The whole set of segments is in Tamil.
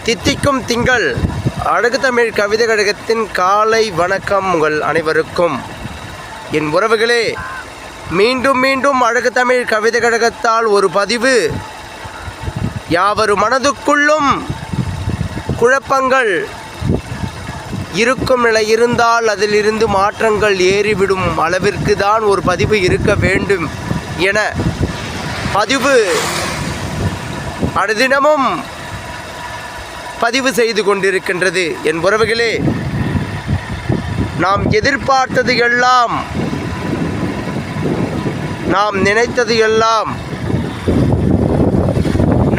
தித்திக்கும் திங்கள் அழகு தமிழ் கவிதை கழகத்தின் காலை வணக்கம் உங்கள் அனைவருக்கும். என் உறவுகளே, மீண்டும் மீண்டும் அழகு தமிழ் கவிதை கழகத்தால் ஒரு பதிவு. யாவரு மனதுக்குள்ளும் குழப்பங்கள் இருக்கும் நிலை இருந்தால் அதிலிருந்து மாற்றங்கள் ஏறிவிடும் அளவிற்கு தான் ஒரு பதிவு இருக்க வேண்டும் என பதிவு அனுதினமும் பதிவு செய்து கொண்டிருக்கின்றது. என் உறவுகளே, நாம் எதிர்பார்த்தது எல்லாம், நாம் நினைத்தது எல்லாம்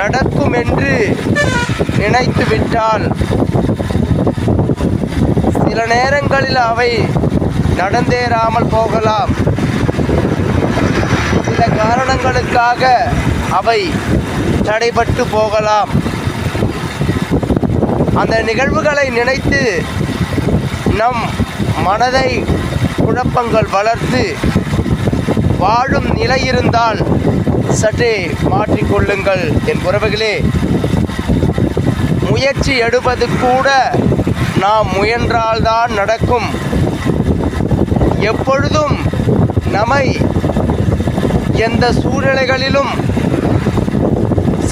நடக்கும் என்று நினைத்து விட்டால் சில நேரங்களில் அவை நடந்தேறாமல் போகலாம். சில காரணங்களுக்காக அவை தடைபட்டு போகலாம். அந்த நிகழ்வுகளை நினைத்து நம் மனதை குழப்பங்கள் வளர்த்து வாழும் நிலை இருந்தால் சற்றே மாற்றிக்கொள்ளுங்கள். என் உறவுகளே, முயற்சி எடுப்பது கூட நாம் முயன்றால்தான் நடக்கும். எப்பொழுதும் நம்மை எந்த சூழ்நிலைகளிலும்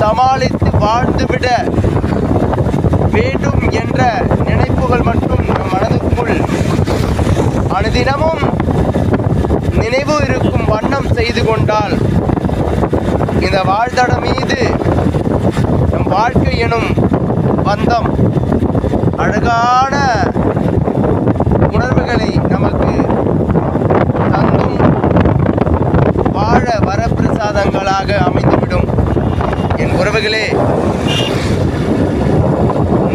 சமாளித்து வாழ்ந்துவிட வேண்டும் என்ற நினைப்புகள் மட்டும் நம் மனதுக்குள் அனுதினமும் நினைவு இருக்கும் வண்ணம் செய்து கொண்டால் இந்த வாழ்தடம் மீது நம் வாழ்க்கை எனும் பந்தம் அழகான உணர்வுகளை நமக்கு தந்தும் வாழ வரப்பிரசாதங்களாக அமைந்துவிடும். என் உறவுகளே,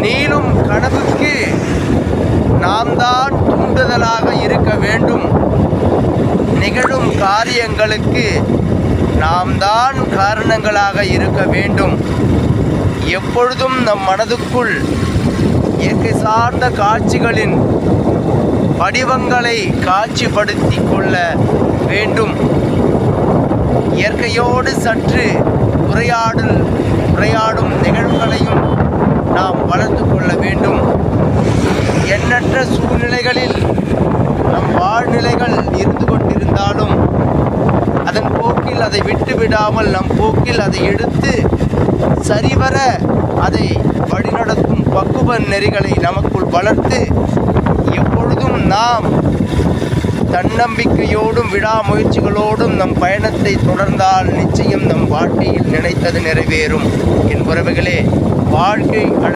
நீளும் கனவுக்கு நாம் தான் தூண்டுதலாக இருக்க வேண்டும். நிகழும் காரியங்களுக்கு நாம் தான் காரணங்களாக இருக்க வேண்டும். எப்பொழுதும் நம் மனதுக்குள் இயற்கை சார்ந்த காட்சிகளின் வடிவங்களை காட்சிப்படுத்தி கொள்ள வேண்டும். இயற்கையோடு சற்று உரையாடும் நிகழ்வுகளையும் நாம் வளர்த்து கொள்ள வேண்டும். எண்ணற்ற சூழ்நிலைகளில் நம் வாழ்நிலைகள் இருந்து கொண்டிருந்தாலும் அதன் போக்கில் அதை விட்டுவிடாமல் நம் போக்கில் அதை எடுத்து சரிவர அதை வழிநடத்தும் பக்குவ நெறிகளை நமக்குள் வளர்த்து எப்பொழுதும் நாம் தன்னம்பிக்கையோடும் விடாமுயற்சிகளோடும் நம் பயணத்தை தொடர்ந்தால் நிச்சயம் நம் வாழ்க்கையில் நினைத்தது நிறைவேறும். என் உறவுகளே, வாழ்க்கை